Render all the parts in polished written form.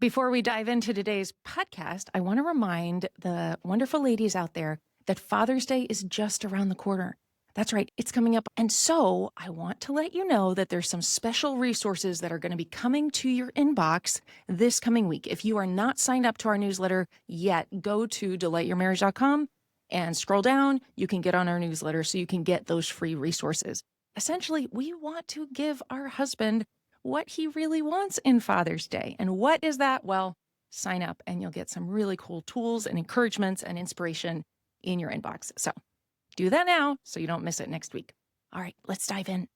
Before we dive into today's podcast, I want to remind the wonderful ladies out there that Father's Day is just around the corner. That's right, it's coming up. And so I want to let you know that there's some special resources that are going to be coming to your inbox this coming week. If you are not signed up to our newsletter yet, go to delightyourmarriage.com and scroll down. You can get on our newsletter so you can get those free resources. Essentially, we want to give our husband what he really wants in Father's Day. And what is that? Well, sign up and you'll get some really cool tools and encouragements and inspiration in your inbox. So do that now so you don't miss it next week. All right, let's dive in.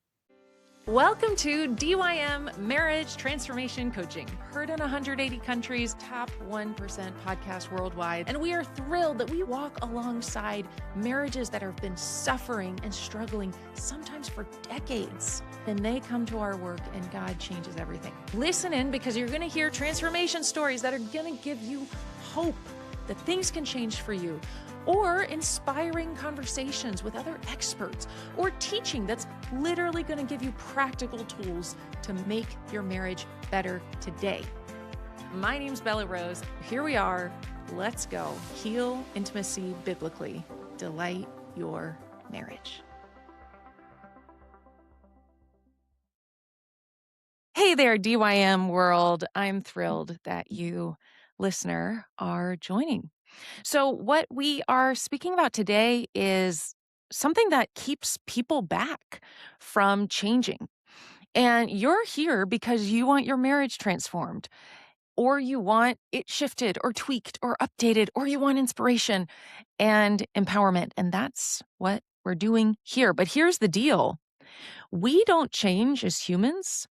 Welcome to DYM Marriage Transformation Coaching, heard in 180 countries, top 1% podcast worldwide. And we are thrilled that we walk alongside marriages that have been suffering and struggling, sometimes for decades. Then they come to our work and God changes everything. Listen in because you're going to hear transformation stories that are going to give you hope that things can change for you, or inspiring conversations with other experts, or teaching that's literally going to give you practical tools to make your marriage better today. My name's Bella Rose. Here we are. Let's go. Heal intimacy biblically. Delight your marriage. Hey there, DYM world. I'm thrilled that you, listener, are joining. So what we are speaking about today is something that keeps people back from changing. And you're here because you want your marriage transformed, or you want it shifted or tweaked or updated, or you want inspiration and empowerment. And that's what we're doing here. But here's the deal. We don't change as humans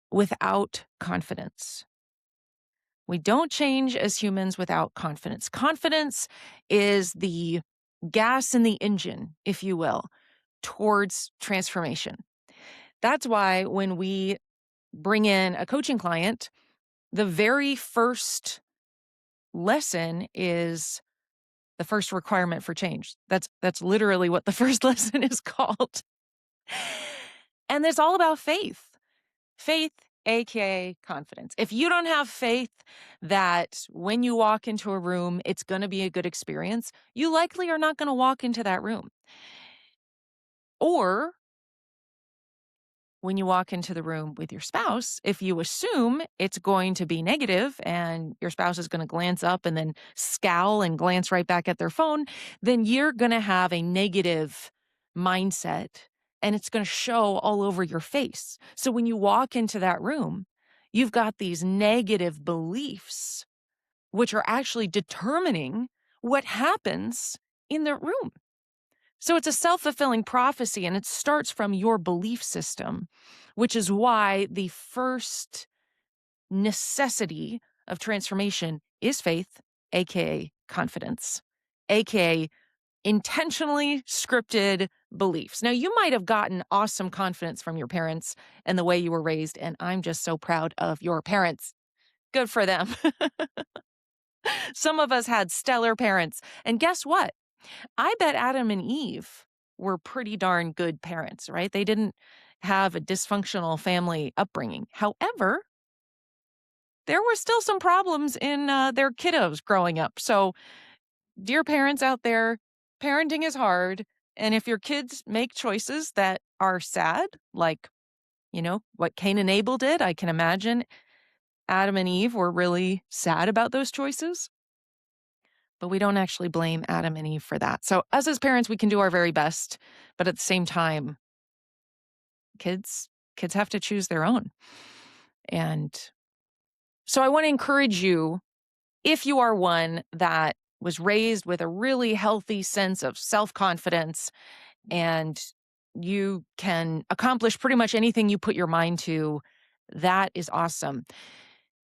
without confidence. We don't change as humans without confidence. Confidence is the gas in the engine, if you will, towards transformation. That's why when we bring in a coaching client, the very first lesson is the first requirement for change. That's literally what the first lesson is called. And it's all about faith. Faith, aka confidence. If you don't have faith that when you walk into a room, it's going to be a good experience, you likely are not going to walk into that room. Or when you walk into the room with your spouse, if you assume it's going to be negative and your spouse is going to glance up and then scowl and glance right back at their phone, then you're going to have a negative mindset and it's going to show all over your face. So when you walk into that room, you've got these negative beliefs, which are actually determining what happens in the room. So it's a self-fulfilling prophecy, and it starts from your belief system, which is why the first necessity of transformation is faith, aka confidence, aka intentionally scripted beliefs. Now, you might have gotten awesome confidence from your parents and the way you were raised, and I'm just so proud of your parents. Good for them. Some of us had stellar parents, and guess what? I bet Adam and Eve were pretty darn good parents, right? They didn't have a dysfunctional family upbringing. However, there were still some problems in their kiddos growing up. So, dear parents out there, parenting is hard. And if your kids make choices that are sad, like, what Cain and Abel did, I can imagine Adam and Eve were really sad about those choices. But we don't actually blame Adam and Eve for that. So us as parents, we can do our very best. But at the same time, kids have to choose their own. And so I want to encourage you, if you are one that was raised with a really healthy sense of self-confidence and you can accomplish pretty much anything you put your mind to, that is awesome.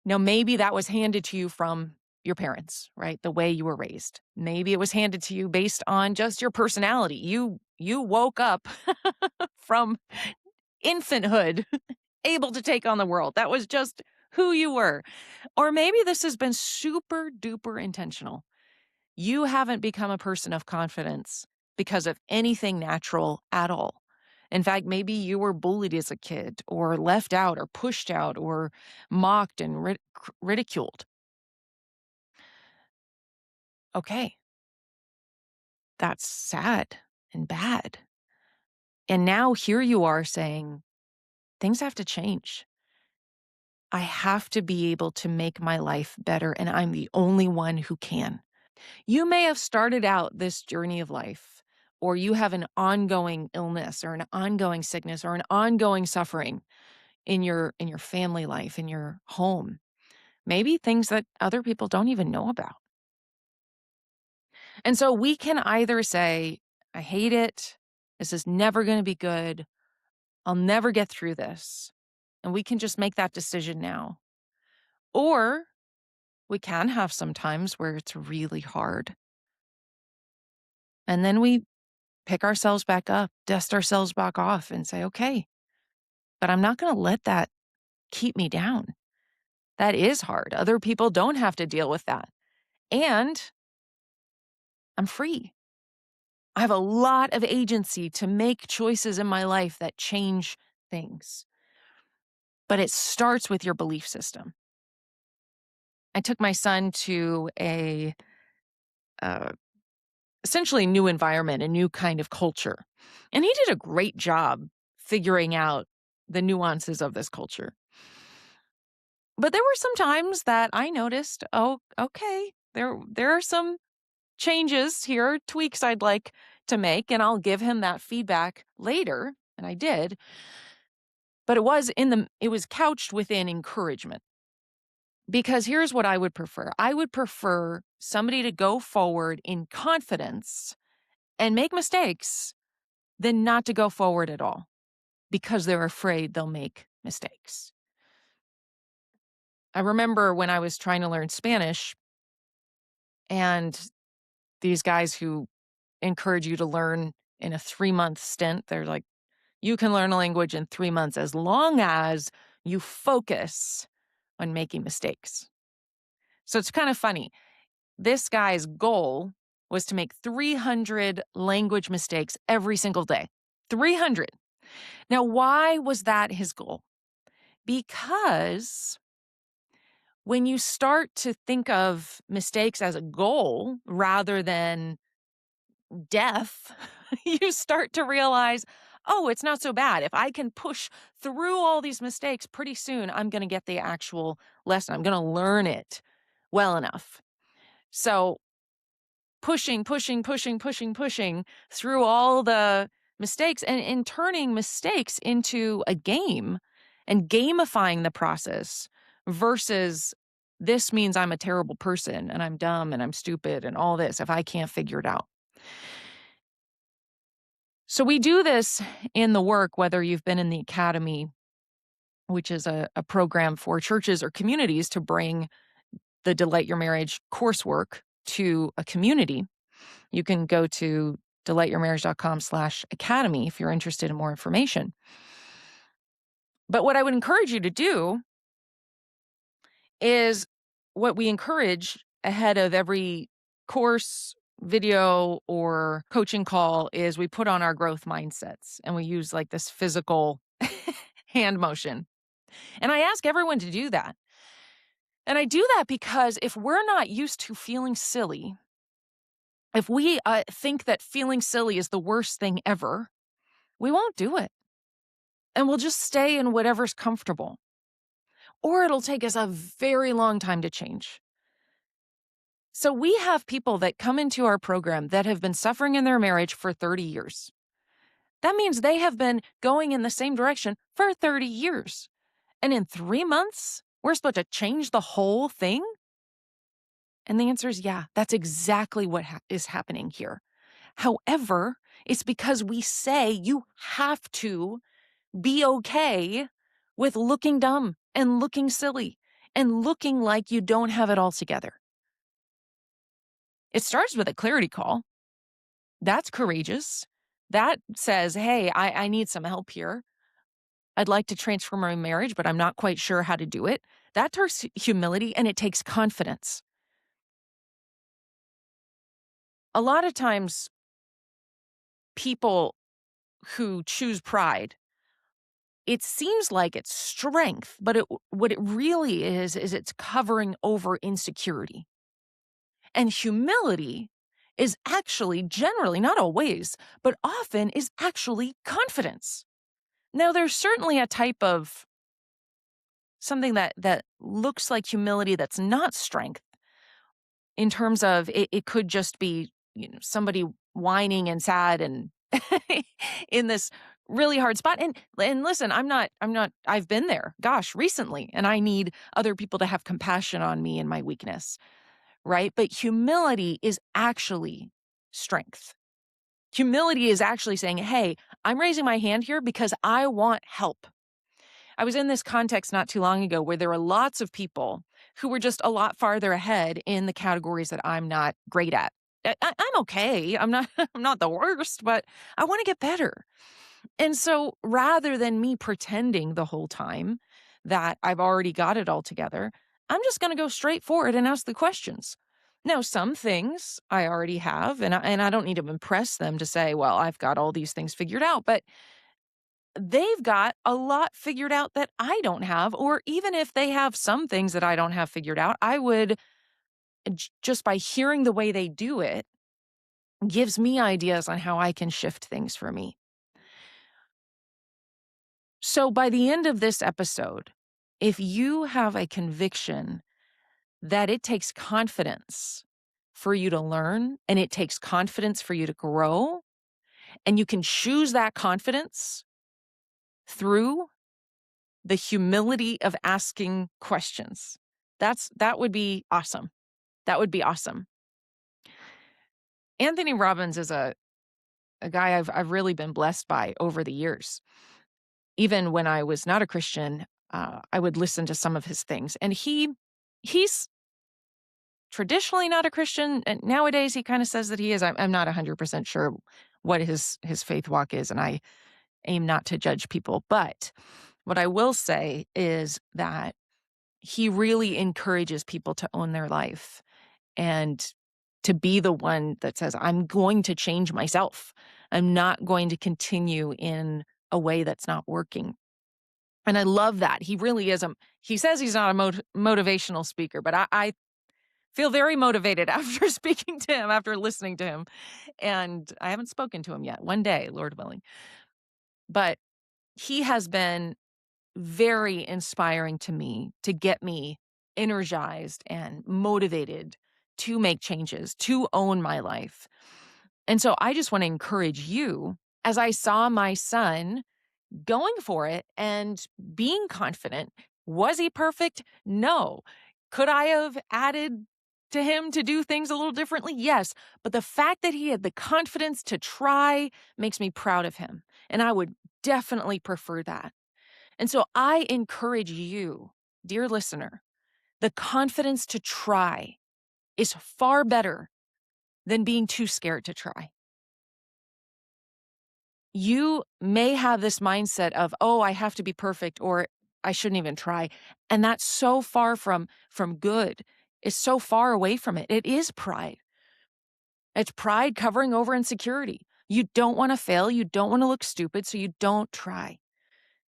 Now, maybe that was handed to you from your parents, right? The way you were raised. Maybe it was handed to you based on just your personality. You woke up from infanthood able to take on the world. That was just who you were. Or maybe this has been super duper intentional. You haven't become a person of confidence because of anything natural at all. In fact, maybe you were bullied as a kid or left out or pushed out or mocked and ridiculed. Okay, that's sad and bad. And now here you are saying, things have to change. I have to be able to make my life better, and I'm the only one who can. You may have started out this journey of life, or you have an ongoing illness or an ongoing sickness or an ongoing suffering in your family life, in your home. Maybe things that other people don't even know about. And so we can either say, I hate it. This is never going to be good. I'll never get through this. And we can just make that decision now. Or we can have some times where it's really hard. And then we pick ourselves back up, dust ourselves back off, and say, okay, but I'm not going to let that keep me down. That is hard. Other people don't have to deal with that. And I'm free. I have a lot of agency to make choices in my life that change things. But it starts with your belief system. I took my son to a uh, essentially new environment, a new kind of culture. And he did a great job figuring out the nuances of this culture. But there were some times that I noticed, oh, okay, there are some changes here, tweaks I'd like to make, and I'll give him that feedback later, and I did. But it was couched within encouragement. Because here's what I would prefer. I would prefer somebody to go forward in confidence and make mistakes than not to go forward at all because they're afraid they'll make mistakes. I remember when I was trying to learn Spanish and these guys who encourage you to learn in a 3-month stint, they're like, you can learn a language in 3 months as long as you focus on making mistakes. So it's kind of funny. This guy's goal was to make 300 language mistakes every single day. 300. Now, why was that his goal? Because when you start to think of mistakes as a goal rather than death, you start to realize, oh, it's not so bad. If I can push through all these mistakes, pretty soon I'm going to get the actual lesson. I'm going to learn it well enough. So pushing through all the mistakes and in turning mistakes into a game and gamifying the process versus this means I'm a terrible person and I'm dumb and I'm stupid and all this if I can't figure it out. So we do this in the work, whether you've been in the academy, which is a program for churches or communities to bring the Delight Your Marriage coursework to a community. You can go to delightyourmarriage.com/academy if you're interested in more information. But what I would encourage you to do is what we encourage ahead of every course, video, or coaching call is we put on our growth mindsets and we use like this physical hand motion. And I ask everyone to do that. And I do that because if we're not used to feeling silly, if we think that feeling silly is the worst thing ever, we won't do it. And we'll just stay in whatever's comfortable. Or it'll take us a very long time to change. So we have people that come into our program that have been suffering in their marriage for 30 years. That means they have been going in the same direction for 30 years. And in 3 months, we're supposed to change the whole thing? And the answer is yeah, that's exactly what is happening here. However, it's because we say you have to be okay with looking dumb and looking silly and looking like you don't have it all together. It starts with a clarity call. That's courageous. That says, hey, I need some help here. I'd like to transform my marriage, but I'm not quite sure how to do it. That takes humility and it takes confidence. A lot of times, people who choose pride, it seems like it's strength, but what it really is it's covering over insecurity. And humility is actually generally, not always, but often is actually confidence. Now, there's certainly a type of something that looks like humility that's not strength in terms of it could just be, somebody whining and sad and in this really hard spot. And listen, I've been there, gosh, recently, and I need other people to have compassion on me and my weakness, right? But humility is actually strength. Humility is actually saying, hey, I'm raising my hand here because I want help. I was in this context not too long ago where there were lots of people who were just a lot farther ahead in the categories that I'm not great at. I'm okay. I'm not I'm not the worst, but I want to get better. And so rather than me pretending the whole time that I've already got it all together, I'm just going to go straight for it and ask the questions. Now, some things I already have, and I don't need to impress them to say, well, I've got all these things figured out, but they've got a lot figured out that I don't have, or even if they have some things that I don't have figured out, I would just by hearing the way they do it gives me ideas on how I can shift things for me. So by the end of this episode, if you have a conviction that it takes confidence for you to learn and it takes confidence for you to grow, and you can choose that confidence through the humility of asking questions, that would be awesome. That would be awesome. Anthony Robbins is a guy I've really been blessed by over the years. Even when I was not a Christian, I would listen to some of his things. And he's traditionally not a Christian. And nowadays he kind of says that he is. I'm not 100% sure what his faith walk is. And I aim not to judge people. But what I will say is that he really encourages people to own their life and to be the one that says, I'm going to change myself. I'm not going to continue in a way that's not working. And I love that. He really is. He says he's not a motivational speaker, but I feel very motivated after speaking to him, after listening to him. And I haven't spoken to him yet. One day, Lord willing. But he has been very inspiring to me to get me energized and motivated to make changes, to own my life. And so I just want to encourage you, as I saw my son going for it and being confident. Was he perfect? No. Could I have added to him to do things a little differently? Yes. But the fact that he had the confidence to try makes me proud of him. And I would definitely prefer that. And so I encourage you, dear listener, the confidence to try is far better than being too scared to try. You may have this mindset of, oh, I have to be perfect or I shouldn't even try. And that's so far from good. It's so far away from it. It is pride. It's pride covering over insecurity. You don't want to fail. You don't want to look stupid, so you don't try.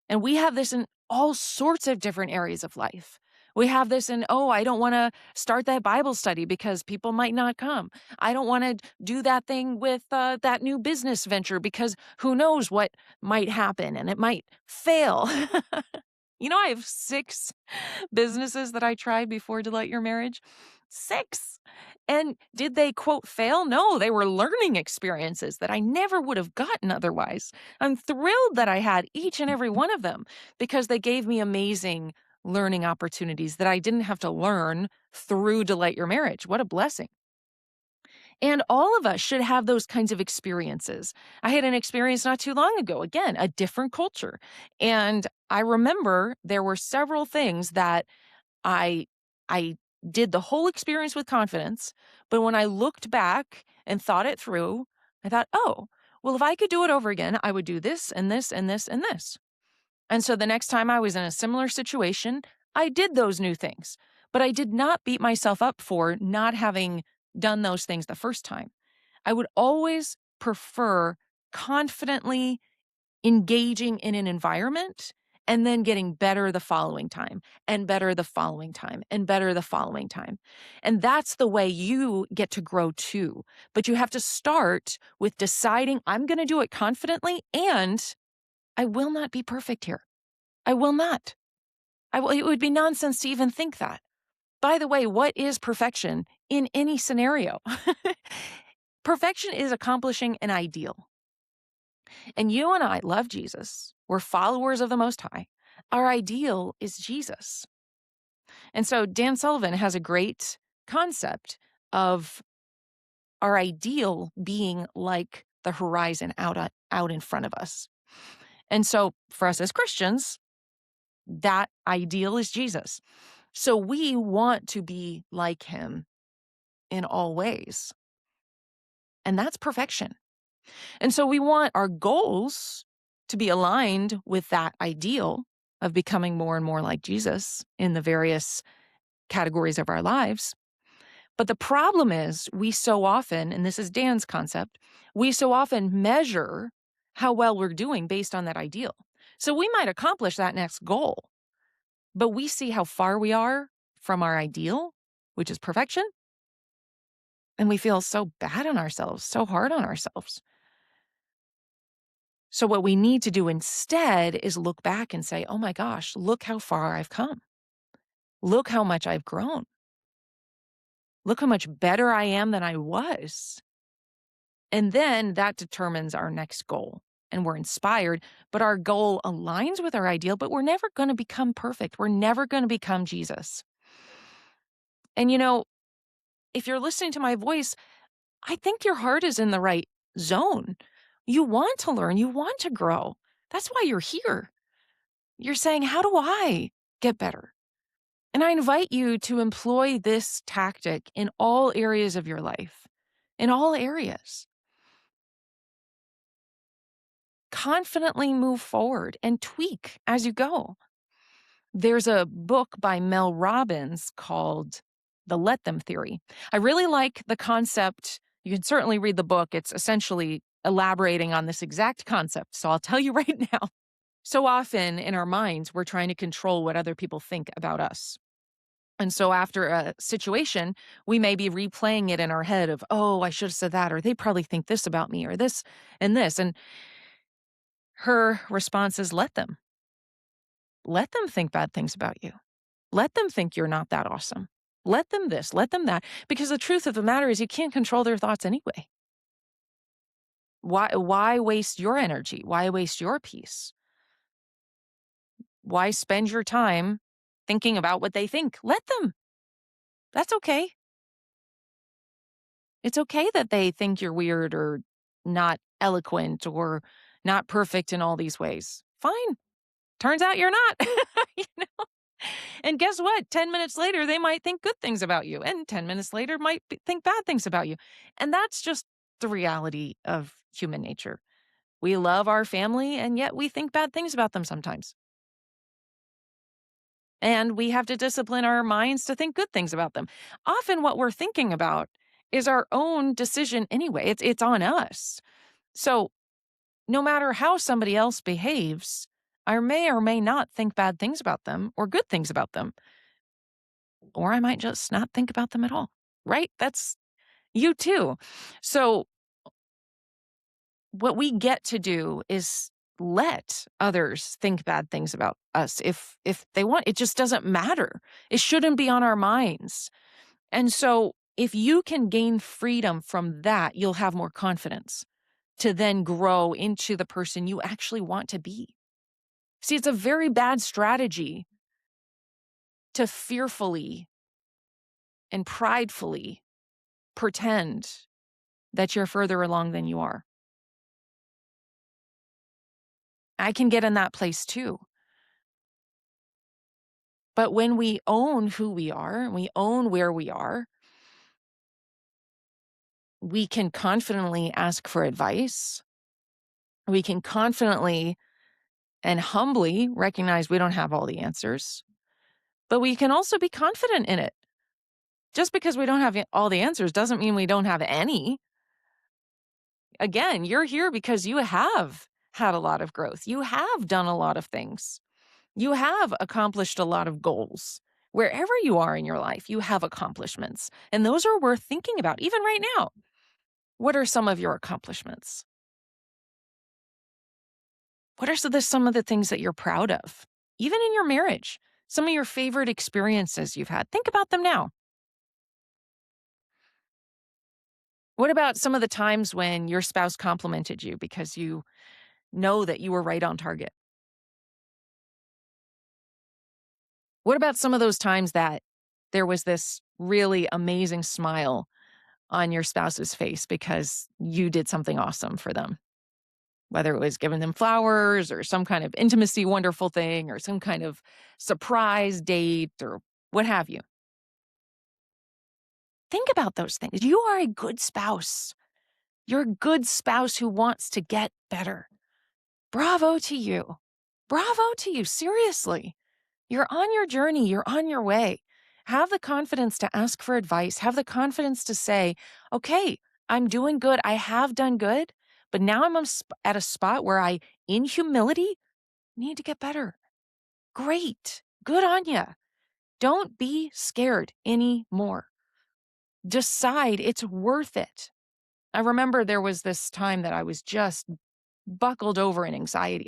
And we have this in all sorts of different areas of life. We have this in, oh, I don't want to start that Bible study because people might not come. I don't want to do that thing with that new business venture because who knows what might happen and it might fail. I have 6 businesses that I tried before Delight Your Marriage. 6. And did they, quote, fail? No, they were learning experiences that I never would have gotten otherwise. I'm thrilled that I had each and every one of them because they gave me amazing learning opportunities that I didn't have to learn through Delight Your Marriage. What a blessing. And all of us should have those kinds of experiences. I had an experience not too long ago, again, a different culture. And I remember there were several things that I did the whole experience with confidence, but when I looked back and thought it through, I thought, oh, well, if I could do it over again, I would do this and this and this and this. And so the next time I was in a similar situation, I did those new things, but I did not beat myself up for not having done those things the first time. I would always prefer confidently engaging in an environment and then getting better the following time and better the following time and better the following time. And that's the way you get to grow too. But you have to start with deciding, I'm going to do it confidently and I will not be perfect here. I will not. It would be nonsense to even think that. By the way, what is perfection in any scenario? Perfection is accomplishing an ideal. And you and I love Jesus. We're followers of the Most High. Our ideal is Jesus. And so Dan Sullivan has a great concept of our ideal being like the horizon out in front of us. And so for us as Christians, that ideal is Jesus. So we want to be like him in all ways. And that's perfection. And so we want our goals to be aligned with that ideal of becoming more and more like Jesus in the various categories of our lives. But the problem is we so often, and this is Dan's concept, we so often measure how well we're doing based on that ideal. So we might accomplish that next goal, but we see how far we are from our ideal, which is perfection, and we feel so bad on ourselves, so hard on ourselves. So what we need to do instead is look back and say, oh my gosh, look how far I've come. Look how much I've grown. Look how much better I am than I was. And then that determines our next goal. And we're inspired, but our goal aligns with our ideal, but we're never going to become perfect. We're never going to become Jesus. And if you're listening to my voice, I think your heart is in the right zone. You want to learn, you want to grow. That's why you're here. You're saying, how do I get better? And I invite you to employ this tactic in all areas of your life, in all areas. Confidently move forward and tweak as you go. There's a book by Mel Robbins called The Let Them Theory. I really like the concept. You can certainly read the book. It's essentially elaborating on this exact concept. So I'll tell you right now. So often in our minds, we're trying to control what other people think about us. And so after a situation, we may be replaying it in our head of, oh, I should have said that, or they probably think this about me, or this and this. And her response is, let them. Let them think bad things about you. Let them think you're not that awesome. Let them this, let them that. Because the truth of the matter is you can't control their thoughts anyway. Why waste your energy? Why waste your peace? Why spend your time thinking about what they think? Let them. That's okay. It's okay that they think you're weird or not eloquent or not perfect in all these ways. Fine. Turns out you're not. you know? And guess what? 10 minutes later, they might think good things about you. And 10 minutes later, think bad things about you. And that's just the reality of human nature. We love our family, and yet we think bad things about them sometimes. And we have to discipline our minds to think good things about them. Often what we're thinking about is our own decision anyway. It's on us. So no matter how somebody else behaves, I may or may not think bad things about them or good things about them. Or I might just not think about them at all, right? That's you too. So what we get to do is let others think bad things about us if they want. It just doesn't matter. It shouldn't be on our minds. And so if you can gain freedom from that, you'll have more confidence to then grow into the person you actually want to be. See, it's a very bad strategy to fearfully and pridefully pretend that you're further along than you are. I can get in that place too. But when we own who we are, we own where we are, we can confidently ask for advice. We can confidently and humbly recognize we don't have all the answers, but we can also be confident in it. Just because we don't have all the answers doesn't mean we don't have any. Again, you're here because you have had a lot of growth. You have done a lot of things. You have accomplished a lot of goals. Wherever you are in your life, you have accomplishments, and those are worth thinking about, even right now. What are some of your accomplishments? What are some of the things that you're proud of? Even in your marriage, some of your favorite experiences you've had. Think about them now. What about some of the times when your spouse complimented you because you know that you were right on target? What about some of those times that there was this really amazing smile on your spouse's face because you did something awesome for them? Whether it was giving them flowers or some kind of intimacy wonderful thing or some kind of surprise date or what have you. Think about those things. You are a good spouse. You're a good spouse who wants to get better. Bravo to you. Bravo to you. Seriously. You're on your journey. You're on your way. Have the confidence to ask for advice. Have the confidence to say, okay, I'm doing good. I have done good, but now I'm at a spot where in humility, need to get better. Great. Good on you. Don't be scared anymore. Decide it's worth it. I remember there was this time that I was just buckled over in anxiety.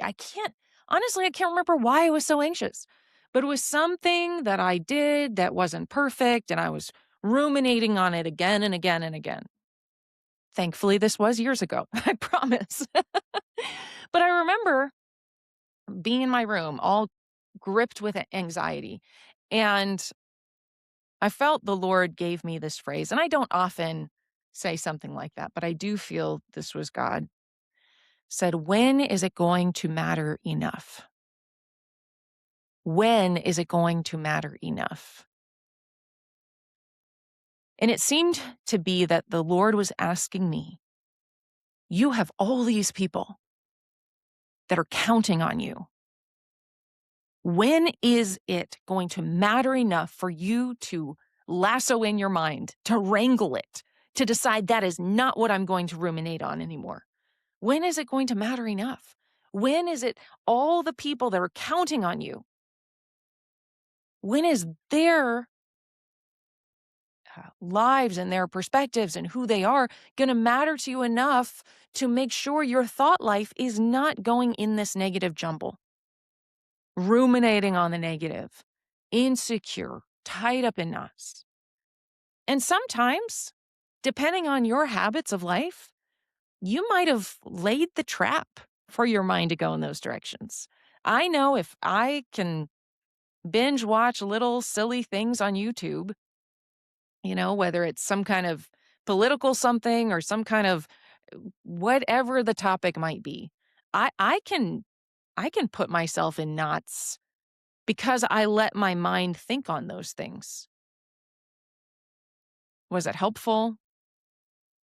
Honestly, I can't remember why I was so anxious, but it was something that I did that wasn't perfect, and I was ruminating on it again and again and again. Thankfully, this was years ago, I promise. But I remember being in my room, all gripped with anxiety, and I felt the Lord gave me this phrase, and I don't often say something like that, but I do feel this was God. Said, when is it going to matter enough? When is it going to matter enough? And it seemed to be that the Lord was asking me, you have all these people that are counting on you. When is it going to matter enough for you to lasso in your mind, to wrangle it, to decide that is not what I'm going to ruminate on anymore? When is it going to matter enough? When is it all the people that are counting on you? When is their lives and their perspectives and who they are going to matter to you enough to make sure your thought life is not going in this negative jumble? Ruminating on the negative, insecure, tied up in knots. And sometimes, depending on your habits of life, you might have laid the trap for your mind to go in those directions. I know if I can binge watch little silly things on YouTube, whether it's some kind of political something or some kind of whatever the topic might be, I can put myself in knots because I let my mind think on those things. Was it helpful?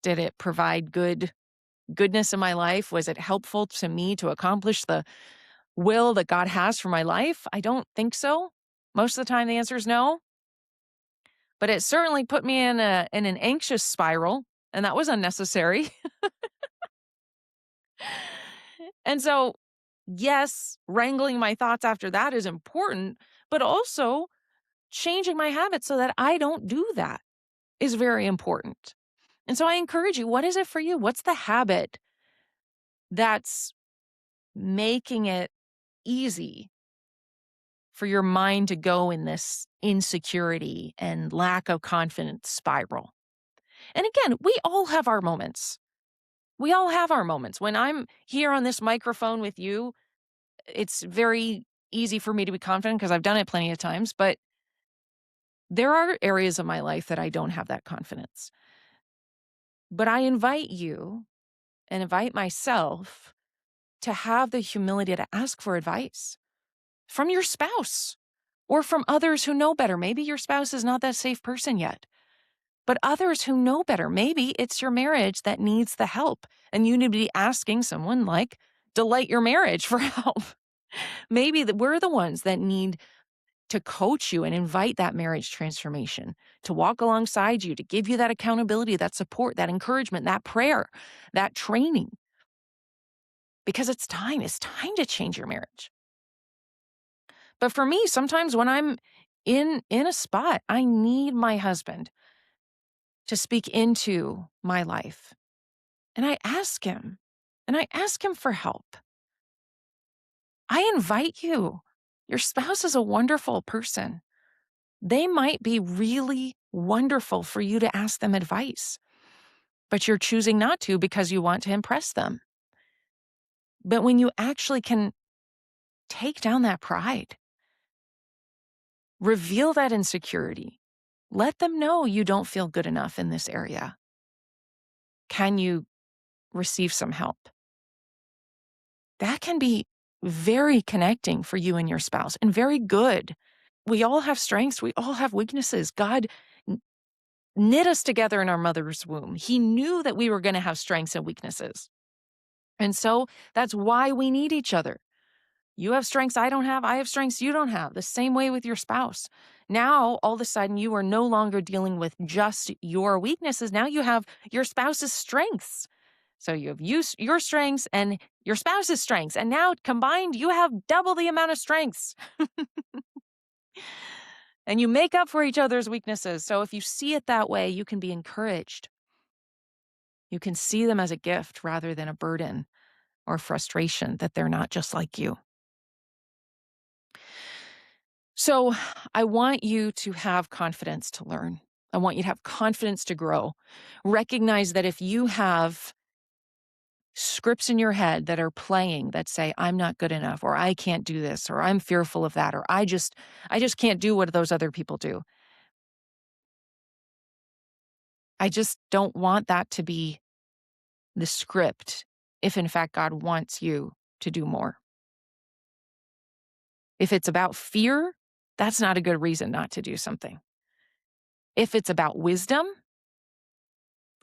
Did it provide goodness in my life? Was it helpful to me to accomplish the will that God has for my life? I don't think so. Most of the time, the answer is no. But it certainly put me in an anxious spiral, and that was unnecessary. And so, yes, wrangling my thoughts after that is important, but also changing my habits so that I don't do that is very important. And so I encourage you, what is it for you? What's the habit that's making it easy for your mind to go in this insecurity and lack of confidence spiral? And again, we all have our moments. We all have our moments. When I'm here on this microphone with you, it's very easy for me to be confident because I've done it plenty of times, but there are areas of my life that I don't have that confidence. But I invite you and invite myself to have the humility to ask for advice from your spouse or from others who know better. Maybe your spouse is not that safe person yet, but others who know better. Maybe it's your marriage that needs the help and you need to be asking someone like Delight Your Marriage for help. Maybe we're the ones that need to coach you and invite that marriage transformation, to walk alongside you, to give you that accountability, that support, that encouragement, that prayer, that training. because it's time. It's time to change your marriage. But for me, sometimes when I'm in a spot, I need my husband to speak into my life. And I ask him, and I ask him for help. I invite you. Your spouse is a wonderful person. They might be really wonderful for you to ask them advice, but you're choosing not to because you want to impress them. But when you actually can take down that pride, reveal that insecurity, let them know you don't feel good enough in this area. Can you receive some help? That can be very connecting for you and your spouse and very good. We all have strengths. We all have weaknesses. God knit us together in our mother's womb. He knew that we were going to have strengths and weaknesses. And so that's why we need each other. You have strengths I don't have. I have strengths you don't have. The same way with your spouse. Now, all of a sudden, you are no longer dealing with just your weaknesses. Now you have your spouse's strengths. So you have your strengths and your spouse's strengths. And now combined, you have double the amount of strengths. And you make up for each other's weaknesses. So if you see it that way, you can be encouraged. You can see them as a gift rather than a burden or frustration that they're not just like you. So I want you to have confidence to learn. I want you to have confidence to grow. Recognize that if you have scripts in your head that are playing that say, I'm not good enough, or I can't do this, or I'm fearful of that, or I just can't do what those other people do. I just don't want that to be the script if in fact God wants you to do more. If it's about fear, that's not a good reason not to do something. If it's about wisdom,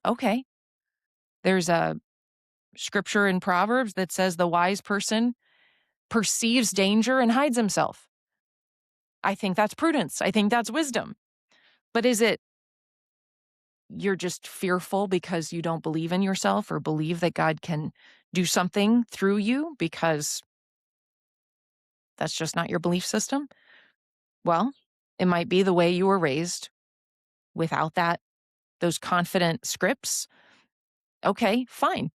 okay. There's a scripture in Proverbs that says the wise person perceives danger and hides himself. I think that's prudence. I think that's wisdom. But is it you're just fearful because you don't believe in yourself or believe that God can do something through you because that's just not your belief system? Well, it might be the way you were raised without those confident scripts. Okay, fine.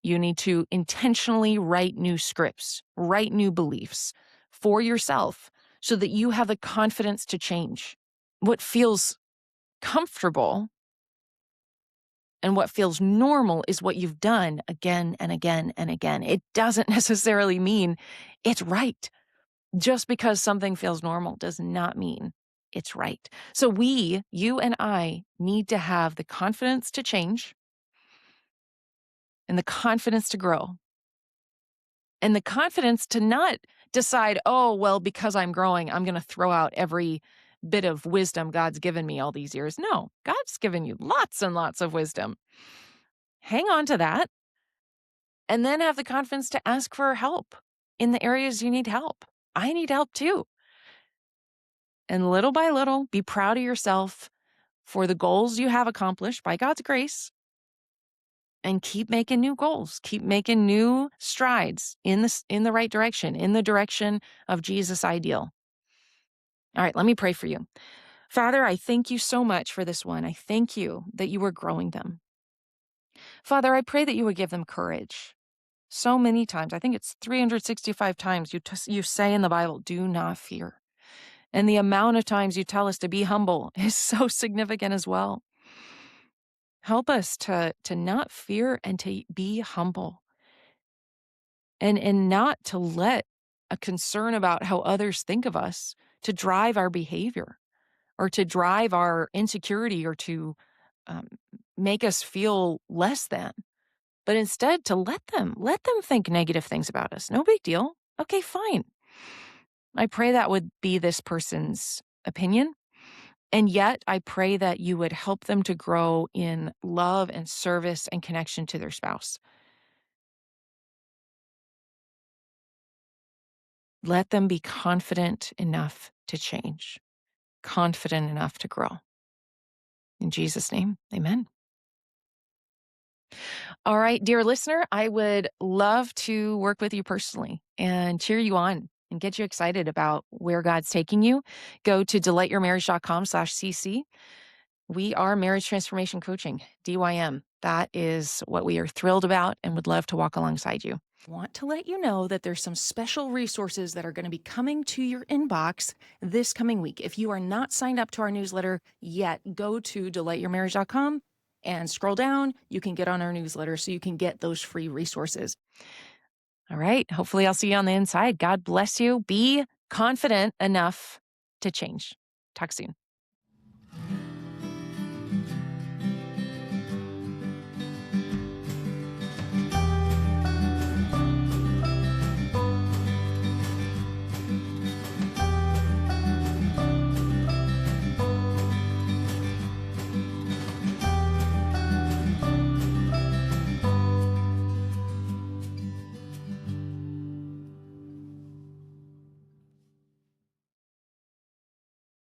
You need to intentionally write new scripts, write new beliefs for yourself so that you have the confidence to change. What feels comfortable and what feels normal is what you've done again and again and again. It doesn't necessarily mean it's right. Just because something feels normal does not mean it's right. So you and I, need to have the confidence to change and the confidence to grow and the confidence to not decide, oh, well, because I'm growing, I'm going to throw out every bit of wisdom God's given me all these years. No, God's given you lots and lots of wisdom. Hang on to that and then have the confidence to ask for help in the areas you need help. I need help too. And little by little, be proud of yourself for the goals you have accomplished by God's grace and keep making new goals, keep making new strides in the right direction, in the direction of Jesus' ideal. All right, let me pray for you. Father, I thank you so much for this one. I thank you that you are growing them. Father, I pray that you would give them courage. So many times, I think it's 365 times you say in the Bible, do not fear. And the amount of times you tell us to be humble is so significant as well. Help us to not fear and to be humble and not to let a concern about how others think of us to drive our behavior or to drive our insecurity or to um, make us feel less than, but instead to let them think negative things about us. No big deal. Okay, fine. I pray that would be this person's opinion. And yet I pray that you would help them to grow in love and service and connection to their spouse. Let them be confident enough to change, confident enough to grow. In Jesus' name, amen. All right, dear listener, I would love to work with you personally and cheer you on and get you excited about where God's taking you. Go to delightyourmarriage.com/cc. We are Marriage Transformation Coaching, DYM. That is what we are thrilled about and would love to walk alongside you. Want to let you know that there's some special resources that are going to be coming to your inbox this coming week. If you are not signed up to our newsletter yet, go to delightyourmarriage.com and scroll down. You can get on our newsletter so you can get those free resources. All right. Hopefully, I'll see you on the inside. God bless you. Be confident enough to change. Talk soon.